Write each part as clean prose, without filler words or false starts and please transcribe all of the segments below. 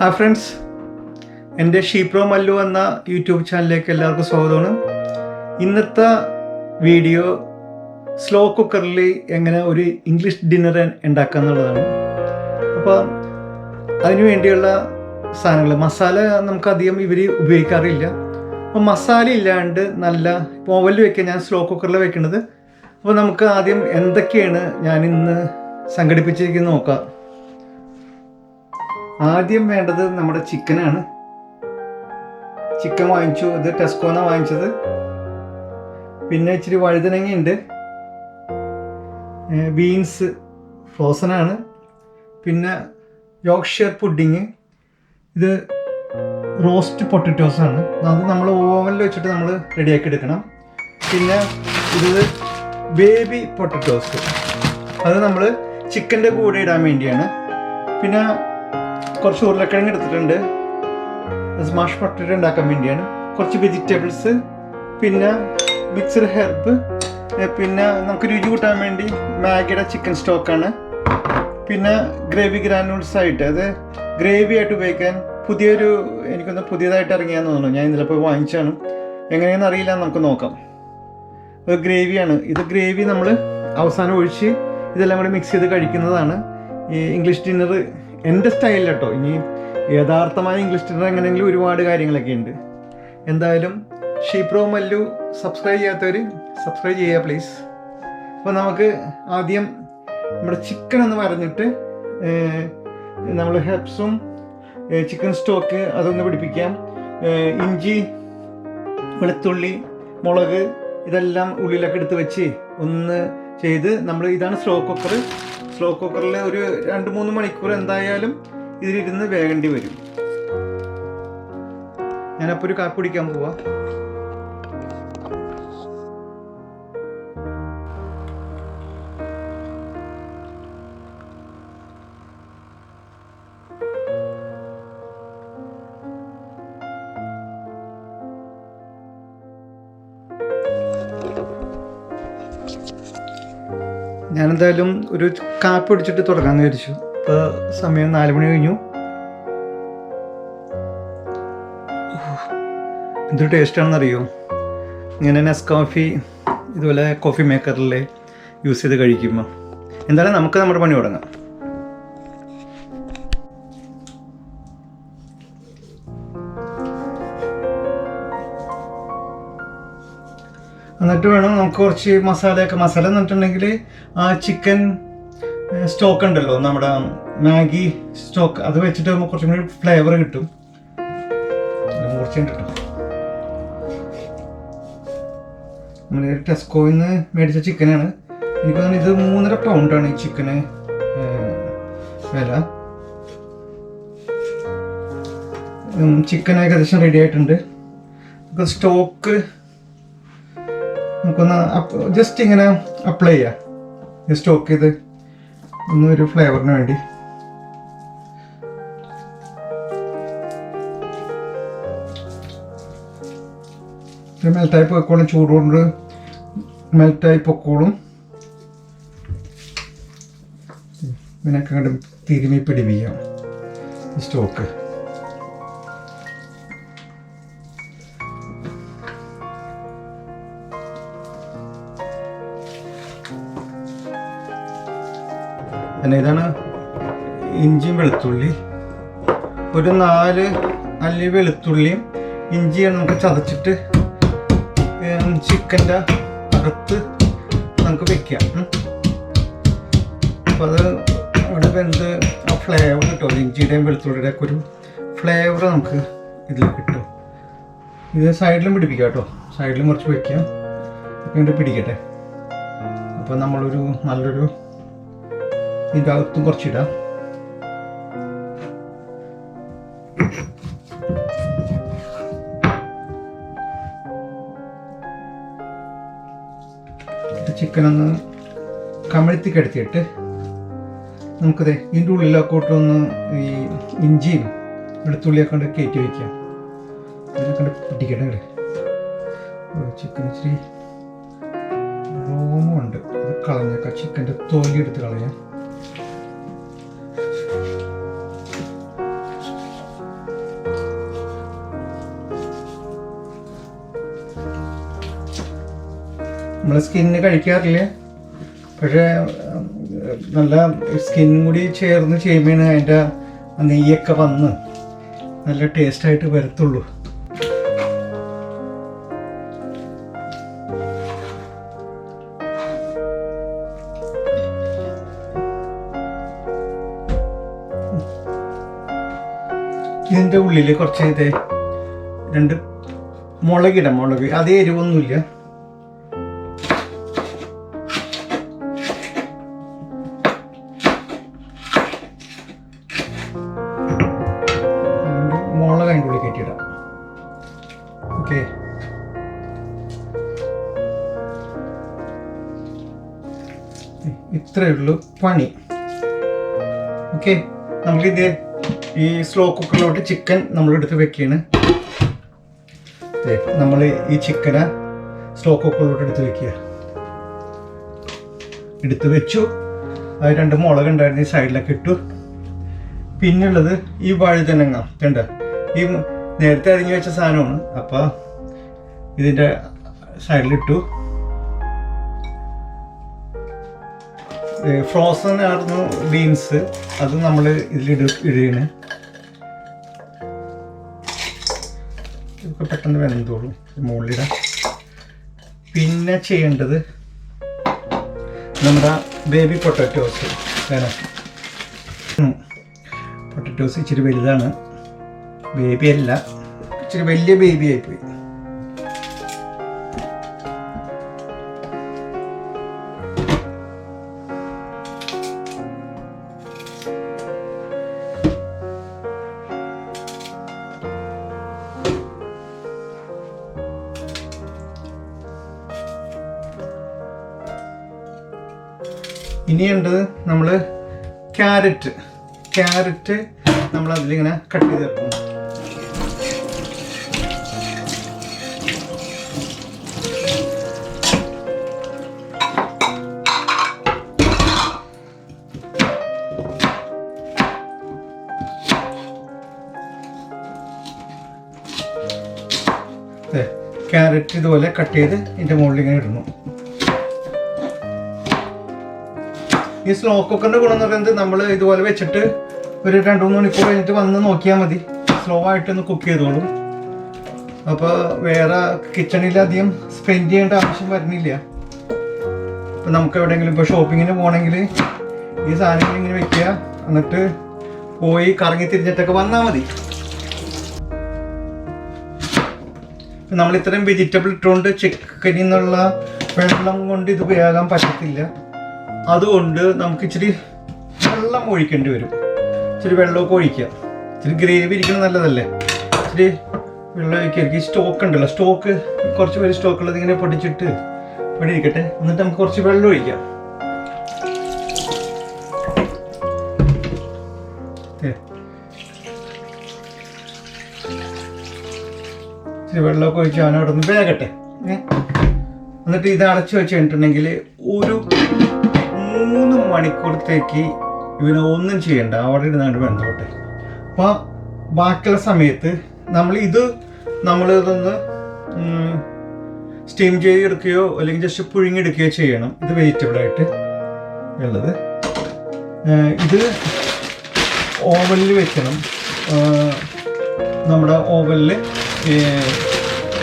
Hi friends, എൻ്റെ ഷീപ്രോ മല്ലു എന്ന YouTube ചാനലിലേക്ക് എല്ലാവർക്കും സ്വാഗതമാണ്. ഇന്നത്തെ വീഡിയോ സ്ലോ കുക്കറിൽ എങ്ങനെ ഒരു ഇംഗ്ലീഷ് ഡിന്നർ ഉണ്ടാക്കുക എന്നുള്ളതാണ്. അപ്പോൾ അതിനു വേണ്ടിയുള്ള സാധനങ്ങൾ, മസാല നമുക്കധികം ഇവർ ഉപയോഗിക്കാറില്ല. അപ്പോൾ മസാല ഇല്ലാണ്ട് നല്ല ഓവനിൽ വയ്ക്കുക, ഞാൻ സ്ലോ കുക്കറിൽ വെക്കുന്നത്. അപ്പോൾ നമുക്ക് ആദ്യം എന്തൊക്കെയാണ് ഞാൻ ഇന്ന് സംഘടിപ്പിച്ചിരിക്കുന്നത് നോക്കാം. ആദ്യം വേണ്ടത് നമ്മുടെ ചിക്കനാണ്. ചിക്കൻ വാങ്ങിച്ചു, ഇത് ടെസ്കോന്നാണ് വാങ്ങിച്ചത്. പിന്നെ ഇച്ചിരി വഴുതനങ്ങയുണ്ട്, ബീൻസ് ഫ്രോസനാണ്, പിന്നെ യോർക്ക്ഷയർ പുഡിങ്, ഇത് റോസ്റ്റ് പൊട്ടറ്റോസാണ്. അത് നമ്മൾ ഓവനിൽ വെച്ചിട്ട് നമ്മൾ റെഡിയാക്കി എടുക്കണം. പിന്നെ ഇത് ബേബി പൊട്ടറ്റോസ്, അത് നമ്മൾ ചിക്കൻ്റെ കൂടെ ഇടാൻ വേണ്ടിയാണ്. പിന്നെ കുറച്ച് ഉരുളക്കിഴങ്ങ് എടുത്തിട്ടുണ്ട്, സ്മാഷ് പൊട്ടറ്റോ ഉണ്ടാക്കാൻ വേണ്ടിയാണ്. കുറച്ച് വെജിറ്റബിൾസ്, പിന്നെ മിക്സ്ഡ് ഹെർബ്, പിന്നെ നമുക്ക് രുചി കൂട്ടാൻ വേണ്ടി മാഗിയുടെ ചിക്കൻ സ്റ്റോക്കാണ്. പിന്നെ ഗ്രേവി ഗ്രാനുൾസ് ആയിട്ട്, അത് ഗ്രേവി ആയിട്ട് ഉപയോഗിക്കാൻ എനിക്കൊന്ന് പുതിയതായിട്ട് ഇറങ്ങിയാന്ന് തോന്നുന്നു. ഞാൻ ഇന്നലെ പോയി വാങ്ങിച്ചാണ്, എങ്ങനെയാണെന്ന് അറിയില്ല, നമുക്ക് നോക്കാം. അത് ഗ്രേവിയാണ്. ഇത് ഗ്രേവി നമ്മൾ അവസാനം ഒഴിച്ച് ഇതെല്ലാം കൂടി മിക്സ് ചെയ്ത് കഴിക്കുന്നതാണ് ഈ ഇംഗ്ലീഷ് ഡിന്നർ എൻ്റെ സ്റ്റൈലിൽ കേട്ടോ. ഇനി യഥാർത്ഥമായ ഇംഗ്ലീഷ് ഡിന്നർ എങ്ങനെയെങ്കിലും ഒരുപാട് കാര്യങ്ങളൊക്കെ ഉണ്ട്. എന്തായാലും ഷീപ്രോ മല്ലു സബ്സ്ക്രൈബ് ചെയ്യാത്തവർ സബ്സ്ക്രൈബ് ചെയ്യുക പ്ലീസ്. അപ്പോൾ നമുക്ക് ആദ്യം നമ്മുടെ ചിക്കൻ ഒന്ന് വരഞ്ഞിട്ട് നമ്മൾ ഹെർബ്സും ചിക്കൻ സ്റ്റോക്ക് അതൊന്ന് പിടിപ്പിക്കാം. ഇഞ്ചി, വെളുത്തുള്ളി, മുളക് ഇതെല്ലാം ഉള്ളിലൊക്കെ എടുത്ത് വെച്ച് ഒന്ന് ചെയ്ത് ഇതാണ് സ്ലോ കുക്കർ. സ്ലോ കുക്കറിൽ ഒരു 2-3 മണിക്കൂർ എന്തായാലും ഇതിലിരുന്ന് വേകേണ്ടി വരും. ഞാനപ്പോൾ ഒരു കാപ്പി കുടിക്കാൻ പോവാം. ഞാനെന്തായാലും ഒരു കാപ്പി പിടിച്ചിട്ട് തുടങ്ങാമെന്ന് വിചാരിച്ചു. ഇപ്പോൾ സമയം 4 മണി കഴിഞ്ഞു. എന്തൊരു ടേസ്റ്റാണെന്നറിയോ ഇങ്ങനെ നെസ്കാഫി ഇതുപോലെ കോഫി മേക്കറിൽ യൂസ് ചെയ്ത് കഴിക്കുമ്പോൾ. എന്തായാലും നമുക്ക് നമ്മുടെ പണി തുടങ്ങാം. എന്നിട്ട് വേണം നമുക്ക് കുറച്ച് മസാല എന്ന് പറഞ്ഞിട്ടുണ്ടെങ്കിൽ ആ ചിക്കൻ സ്റ്റോക്ക് ഉണ്ടല്ലോ, നമ്മുടെ മാഗി സ്റ്റോക്ക്, അത് വെച്ചിട്ട് നമുക്ക് കുറച്ചും കൂടി ഫ്ലേവർ കിട്ടും. മൂർച്ചയുണ്ട് കേട്ടോ. നമ്മൾ ടെസ്കോയിൽ നിന്ന് മേടിച്ച ചിക്കനാണ്. എനിക്ക് തോന്നുന്നു ഇത് 3.5 പൗണ്ടാണ് ഈ ചിക്കന് വില. ചിക്കൻ ഏകദേശം റെഡി ആയിട്ടുണ്ട്. നമുക്ക് സ്റ്റോക്ക് നമുക്കൊന്ന് ജസ്റ്റ് ഇങ്ങനെ അപ്ലൈ ചെയ്യാം. സ്റ്റോക്ക് ചെയ്ത് ഒരു ഫ്ലേവറിന് വേണ്ടി. മെൽറ്റായി പൊക്കോളും, ചൂടുകൊണ്ട് മെൽറ്റായി പൊക്കോളും. ഇതിനൊക്കെ കണ്ട് തിരുമ്മി പിടിപ്പിക്കാം ഈ സ്റ്റോക്ക്. പിന്നെ ഇതാണ് ഇഞ്ചിയും വെളുത്തുള്ളി. ഒരു 4 അല്ലി വെളുത്തുള്ളിയും ഇഞ്ചിയാണ് നമുക്ക് ചതച്ചിട്ട് ചിക്കൻ്റെ അകത്ത് നമുക്ക് വെക്കാം. അപ്പോൾ അത് അവിടെ വെന്ത് ആ ഫ്ലേവർ കിട്ടും. ഇഞ്ചിയുടെയും വെളുത്തുള്ളിയുടെ ഒക്കെ ഒരു ഫ്ലേവർ നമുക്ക് ഇതിൽ കിട്ടും. ഇത് സൈഡിലും പിടിപ്പിക്കാം കേട്ടോ, സൈഡിലും കുറച്ച് വയ്ക്കാം. അപ്പോൾ പിടിക്കട്ടെ. അപ്പോൾ നമ്മളൊരു നല്ലൊരു ഇതിൻ്റെ അകത്തും കുറച്ചിടാം. ചിക്കനൊന്ന് കമഴ്ത്തി കിടത്തിയിട്ട് നമുക്കത് ഇതിൻ്റെ ഉള്ളിലൊക്കോട്ടൊന്ന് ഈ ഇഞ്ചിയും വെളുത്തുള്ളിയൊക്കെ കൊണ്ട് കയറ്റി വയ്ക്കാം. ഇതിനൊക്കെ പിടിക്കട്ടെ. ചിക്കൻ ഇച്ചിരി രോമമുണ്ട്, അത് കളഞ്ഞേക്കാം. ചിക്കൻ്റെ തൊലി എടുത്ത് കളയാം. നമ്മൾ സ്കിന്ന് കഴിക്കാറില്ല, പക്ഷേ നല്ല സ്കിന്നും കൂടി ചേർന്ന് ചെയ്യുമ്പോഴാണ് അതിൻ്റെ നെയ്യൊക്കെ വന്ന് നല്ല ടേസ്റ്റായിട്ട് വരത്തുള്ളൂ. ഇതിൻ്റെ ഉള്ളിൽ കുറച്ച് 2 മുളകിടാം. മുളക് അതേ എരിവൊന്നുമില്ല. മുളക് അതിൻ്റെ ഉള്ളിൽ കയറ്റിയിടാം. ഓക്കെ, ഇത്രയേ ഉള്ളൂ പണി. ഓക്കെ, നമുക്കിത് ഈ സ്ലോ കുക്കറിലോട്ട് ചിക്കൻ നമ്മളെടുത്ത് വെക്കുകയാണ്. നമ്മൾ ഈ ചിക്കനെ സ്ലോ കുക്കറിലോട്ട് എടുത്ത് വെച്ചു. അത് 2 മുളക് ഉണ്ടായിരുന്നു, ഈ സൈഡിലൊക്കെ ഇട്ടു. പിന്നുള്ളത് ഈ വഴുതനങ്ങ കണ്ട, ഈ നേരത്തെ അരിഞ്ഞു വെച്ച സാധനമാണ്. അപ്പോൾ ഇതിൻ്റെ സൈഡിലിട്ടു. ഫ്രോസൺ ആയിരുന്നു ബീൻസ്, അത് നമ്മൾ ഇടുകയാണ്. ഇതൊക്കെ പെട്ടെന്ന് വെന്തോളും, മുകളിലിടാം. പിന്നെ ചെയ്യേണ്ടത് നമ്മുടെ ബേബി പൊട്ടാറ്റോസ് വേണം. പൊട്ടാറ്റോസ് ഇച്ചിരി വലുതാണ്, ബേബി അല്ല, ഇച്ചിരി വലിയ ബേബി ആയിപ്പോയി. ഇനിയുണ്ടത് നമ്മൾ ക്യാരറ്റ് നമ്മൾ അതിലിങ്ങനെ കട്ട് ചെയ്ത് വെക്കും. ക്യാരറ്റ് ഇതുപോലെ കട്ട് ചെയ്ത് ഇതിൻ്റെ മുകളിൽ ഇങ്ങനെ ഇടുന്നു. ഈ സ്ലോ കുക്കറിൻ്റെ ഗുണം എന്ന് പറയുന്നത് നമ്മൾ ഇതുപോലെ വെച്ചിട്ട് ഒരു 2-3 മണിക്കൂർ കഴിഞ്ഞിട്ട് വന്ന് നോക്കിയാൽ മതി, സ്ലോ ആയിട്ടൊന്ന് കുക്ക് ചെയ്തോളും. അപ്പോൾ വേറെ കിച്ചണിൽ അധികം സ്പെൻഡ് ചെയ്യേണ്ട ആവശ്യം വരുന്നില്ല. ഇപ്പം നമുക്ക് എവിടെയെങ്കിലും ഇപ്പോൾ ഷോപ്പിങ്ങിന് പോകണമെങ്കിൽ ഈ സാധനങ്ങൾ ഇങ്ങനെ വെക്കുക, എന്നിട്ട് പോയി കറങ്ങി തിരിഞ്ഞിട്ടൊക്കെ വന്നാൽ മതി. നമ്മൾ ഇത്രയും വെജിറ്റബിൾ ഇട്ടുകൊണ്ട് ചിക്കനിൽ നിന്നുള്ള വെള്ളം കൊണ്ട് ഇത് വേകാൻ പറ്റത്തില്ല. അതുകൊണ്ട് നമുക്ക് ഇച്ചിരി വെള്ളം ഒഴിക്കേണ്ടി വരും. ഇച്ചിരി വെള്ളമൊക്കെ ഒഴിക്കുക. ഇച്ചിരി ഗ്രേവി ഇരിക്കുന്നത് നല്ലതല്ലേ, ഇച്ചിരി വെള്ളം ഒഴിക്കുക. സ്റ്റോക്ക് ഉണ്ടല്ലോ, സ്റ്റോക്ക് കുറച്ച് പേര് സ്റ്റോക്കുള്ളത് ഇങ്ങനെ പൊടിച്ചിട്ട് ഇവിടെ ഇരിക്കട്ടെ, എന്നിട്ട് നമുക്ക് കുറച്ച് വെള്ളം ഒഴിക്കാം. ഇച്ചിരി വെള്ളമൊക്കെ ഒഴിച്ച് അവനവിടെ നിന്ന് വേകട്ടെ. എന്നിട്ട് ഇത് അടച്ചു വെച്ച് കഴിഞ്ഞിട്ടുണ്ടെങ്കിൽ ഒരു 3 മണിക്കൂറത്തേക്ക് ഇവന് ഒന്നും ചെയ്യണ്ട, അവിടെ ഇരുന്നാണ്ട് വെന്തോട്ടെ. അപ്പോൾ ബാക്കിയുള്ള സമയത്ത് നമ്മളിതൊന്ന് സ്റ്റീം ചെയ്തെടുക്കുകയോ അല്ലെങ്കിൽ ജസ്റ്റ് പുഴുങ്ങിയെടുക്കുകയോ ചെയ്യണം. ഇത് വെജിറ്റബിളായിട്ട് ഉള്ളത്. ഇത് ഓവനിൽ വെക്കണം. നമ്മുടെ ഓവനിൽ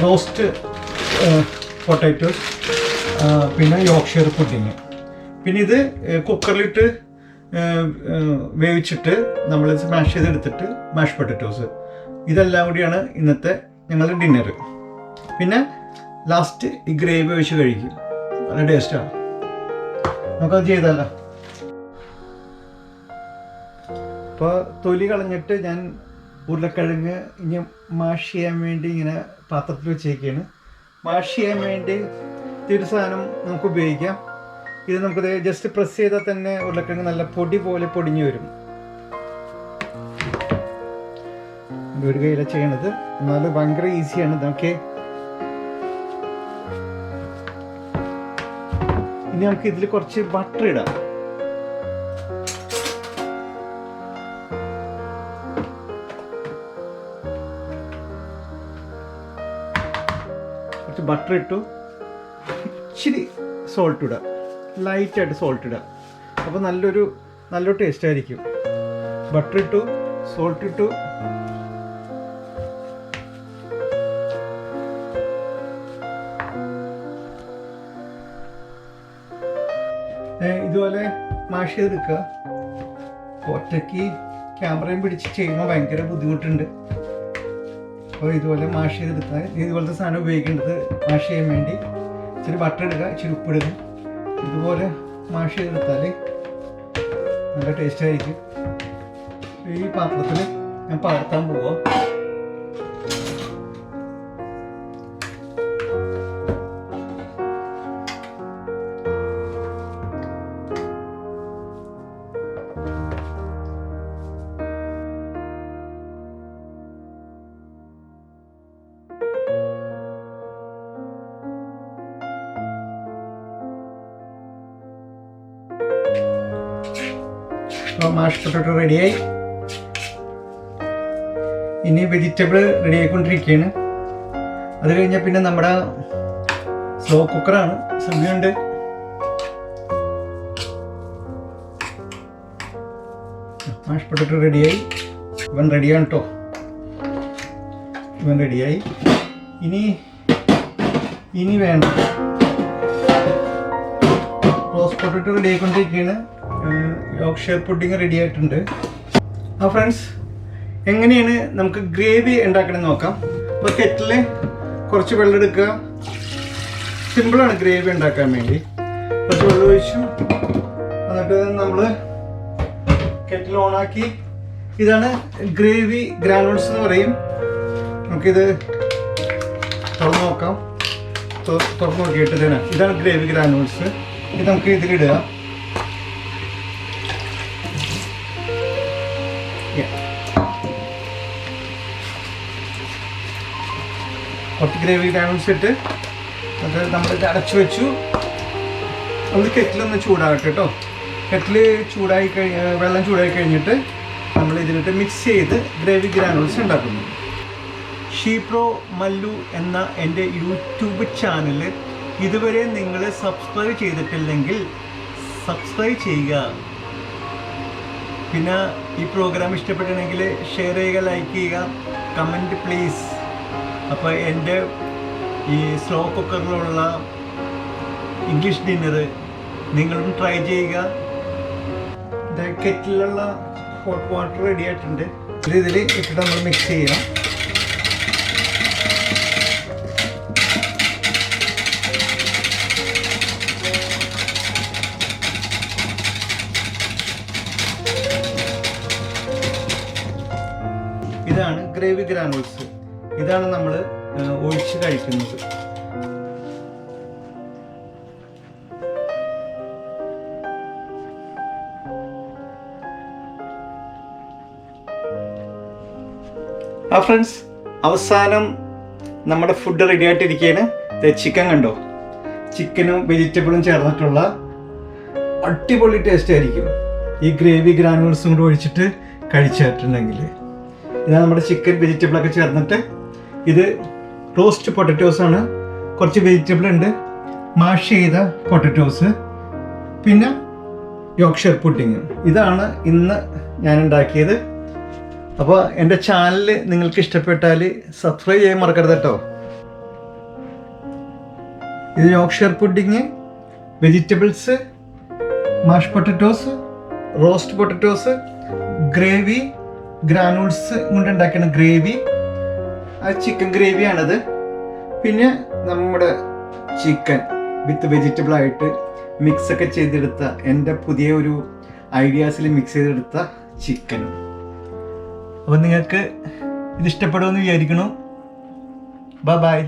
റോസ്റ്റ് പൊട്ടാറ്റോസ്, പിന്നെ യോർക്ക്ഷയർ പുഡിങ്, പിന്നെ ഇത് കുക്കറിലിട്ട് വേവിച്ചിട്ട് നമ്മൾ സ്മാഷ് ചെയ്തെടുത്തിട്ട് മാഷ് പൊട്ടാറ്റോസ്, ഇതെല്ലാം കൂടിയാണ് ഇന്നത്തെ ഞങ്ങളുടെ ഡിന്നർ. പിന്നെ ലാസ്റ്റ് ഈ ഗ്രേവി ഒഴിച്ച് കഴിക്കും, നല്ല ടേസ്റ്റാണ്. നമുക്കത് ചെയ്താലോ. അപ്പോൾ തൊലി കളഞ്ഞിട്ട് ഞാൻ ഉരുളക്കിഴങ്ങ് ഇനി മാഷ് ചെയ്യാൻ വേണ്ടി ഇങ്ങനെ പാത്രത്തിൽ വെച്ചേക്കാണ്. മാഷ് ചെയ്യാൻ വേണ്ടി ഒരു സാധനം നമുക്ക് ഉപയോഗിക്കാം. ഇത് നമുക്ക് ജസ്റ്റ് പ്രസ് ചെയ്താൽ തന്നെ ഉരുളക്കിഴങ്ങ് നല്ല പൊടി പോലെ പൊടിഞ്ഞു വരും. ഒരു കയ്യിലാണ് ചെയ്യണത്, എന്നാലും ഭയങ്കര ഈസിയാണ് ഇതൊക്കെ. ഇനി നമുക്ക് ഇതിൽ കുറച്ച് ബട്ടർ ഇടാം. കുറച്ച് ബട്ടർ ഇട്ടു, ഇച്ചിരി സോൾട്ട് ഇടുക, ലൈറ്റായിട്ട് സോൾട്ട് ഇടുക. അപ്പോൾ നല്ലൊരു ടേസ്റ്റ് ആയിരിക്കും. ബട്ടർ ഇട്ടു, സോൾട്ട് ഇട്ടു, ഇതുപോലെ മാഷ് ചെയ്തെടുക്കുക. ഒറ്റയ്ക്ക് ക്യാമറയും പിടിച്ച് ചെയ്യുമ്പോൾ ഭയങ്കര ബുദ്ധിമുട്ടുണ്ട്. അപ്പോൾ ഇതുപോലെ മാഷ് ചെയ്തെടുത്താൽ ഇതുപോലത്തെ സാധനം ഉപയോഗിക്കേണ്ടത് മാഷ് ചെയ്യാൻ വേണ്ടി. ഇച്ചിരി ബട്ടർ ഇടുക, ഇച്ചിരി ഉപ്പിടുക. ഇതുപോലെ മാഷ് ചെയ്തെടുത്താൽ നല്ല ടേസ്റ്റ് ആയിരിക്കും. ഈ പാത്രത്തിൽ ഞാൻ പകർത്താൻ പോവാം. മാഷ് പൊട്ടറ്റോ റെഡിയായി. ഇനി വെജിറ്റബിൾ റെഡി ആയിക്കൊണ്ടിരിക്കുകയാണ്. അത് കഴിഞ്ഞാൽ പിന്നെ നമ്മുടെ സ്ലോ കുക്കറാണ്, സമയമുണ്ട്. മാഷ് പൊട്ടറ്റോ റെഡിയായി. ഇവൻ റെഡിയാണ് കേട്ടോ, ഇവൻ റെഡിയായി. ഇനി വേണ്ട റോസ്റ്റ് പൊട്ടറ്റോ റെഡി ആയിക്കൊണ്ടിരിക്കുകയാണ്. യോർക്ക്ഷയർ പുഡിംഗ് റെഡി ആയിട്ടുണ്ട്. ഫ്രണ്ട്സ്, എങ്ങനെയാണ് നമുക്ക് ഗ്രേവി ഉണ്ടാക്കണമെന്ന് നോക്കാം. അപ്പോൾ കെറ്റിൽ കുറച്ച് വെള്ളം എടുക്കുക. സിമ്പിളാണ് ഗ്രേവി ഉണ്ടാക്കാൻ വേണ്ടി. കുറച്ച് വെള്ളം ഒഴിച്ചു, എന്നിട്ട് നമ്മൾ കെറ്റിൽ ഓണാക്കി. ഇതാണ് ഗ്രേവി ഗ്രാനുൾസ് എന്ന് പറയും. നമുക്കിത് തുറന്ന് നോക്കാം. തുറന്ന് നോക്കിയിട്ട് ഇതാണ് ഗ്രേവി ഗ്രാനുൾസ്. ഇത് നമുക്ക് ഇതിലിടുക. കുറച്ച് ഗ്രേവി ഗ്രാനുൾസ് ഇട്ട് അത് നമ്മൾ അടച്ചു വെച്ചു. നമ്മൾ കെറ്റിലൊന്ന് ചൂടാകട്ടെ കേട്ടോ. കെറ്റിൽ വെള്ളം ചൂടായി കഴിഞ്ഞിട്ട് നമ്മൾ ഇതിലിട്ട് മിക്സ് ചെയ്ത് ഗ്രേവി ഗ്രാനുൾസ് ഉണ്ടാക്കുന്നു. ഷീപ്രോ മല്ലു എന്ന എൻ്റെ യൂട്യൂബ് ചാനൽ ഇതുവരെ നിങ്ങൾ സബ്സ്ക്രൈബ് ചെയ്തിട്ടില്ലെങ്കിൽ സബ്സ്ക്രൈബ് ചെയ്യുക. പിന്നെ ഈ പ്രോഗ്രാം ഇഷ്ടപ്പെട്ടിട്ടുണ്ടെങ്കിൽ ഷെയർ ചെയ്യുക, ലൈക്ക് ചെയ്യുക, കമൻറ്റ് പ്ലീസ്. അപ്പോൾ എൻ്റെ ഈ സ്ലോ കുക്കറിലുള്ള ഇംഗ്ലീഷ് ഡിന്നർ നിങ്ങളും ട്രൈ ചെയ്യുക. കെറ്റിലുള്ള ഹോട്ട് വാട്ടർ റെഡി ആയിട്ടുണ്ട്. ഇതിൽ ഇട്ടിട്ട് നമ്മൾ മിക്സ് ചെയ്യണം. ഇതാണ് ഗ്രേവി ഗ്രാനുൾസ്. ഇതാണ് നമ്മൾ ഒഴിച്ച് കഴിക്കുന്നത്. ഫ്രണ്ട്സ്, അവസാനം നമ്മുടെ ഫുഡ് റെഡി ആയിട്ടിരിക്കുകയാണ്. ചിക്കൻ കണ്ടോ, ചിക്കനും വെജിറ്റബിളും ചേർന്നിട്ടുള്ള അടിപൊളി ടേസ്റ്റ് ആയിരിക്കും ഈ ഗ്രേവി ഗ്രാനുൾസും കൂടെ ഒഴിച്ചിട്ട് കഴിച്ചിട്ടുണ്ടെങ്കിൽ. ഇതാണ് നമ്മുടെ ചിക്കൻ വെജിറ്റബിളൊക്കെ ചേർന്നിട്ട്. ഇത് റോസ്റ്റ് പൊട്ടറ്റോസ് ആണ്. കുറച്ച് വെജിറ്റബിൾ ഉണ്ട്, മാഷ് ചെയ്ത പൊട്ടറ്റോസ്, പിന്നെ യോർക്ക്ഷയർ പുഡിംഗ്. ഇതാണ് ഇന്ന് ഞാൻ ഉണ്ടാക്കിയത്. അപ്പോൾ എൻ്റെ ചാനൽ നിങ്ങൾക്ക് ഇഷ്ടപ്പെട്ടാൽ സബ്സ്ക്രൈബ് ചെയ്യാൻ മറക്കരുത് കേട്ടോ. ഇത് യോർക്ക്ഷയർ പുഡിംഗ്, വെജിറ്റബിൾസ്, മാഷ് potatoes, roast potatoes, gravy granules കൊണ്ടുണ്ടാക്കുന്ന ഗ്രേവി, ആ ചിക്കൻ ഗ്രേവിയാണത്. പിന്നെ നമ്മുടെ ചിക്കൻ വിത്ത് വെജിറ്റബിൾ ആയിട്ട് മിക്സൊക്കെ ചെയ്തെടുത്ത എൻ്റെ പുതിയ ഒരു ഐഡിയാസിൽ മിക്സ് ചെയ്തെടുത്ത ചിക്കനും. അപ്പോൾ നിങ്ങൾക്ക് ഇത് ഇഷ്ടപ്പെടുമെന്ന് വിചാരിക്കണം. ബൈ.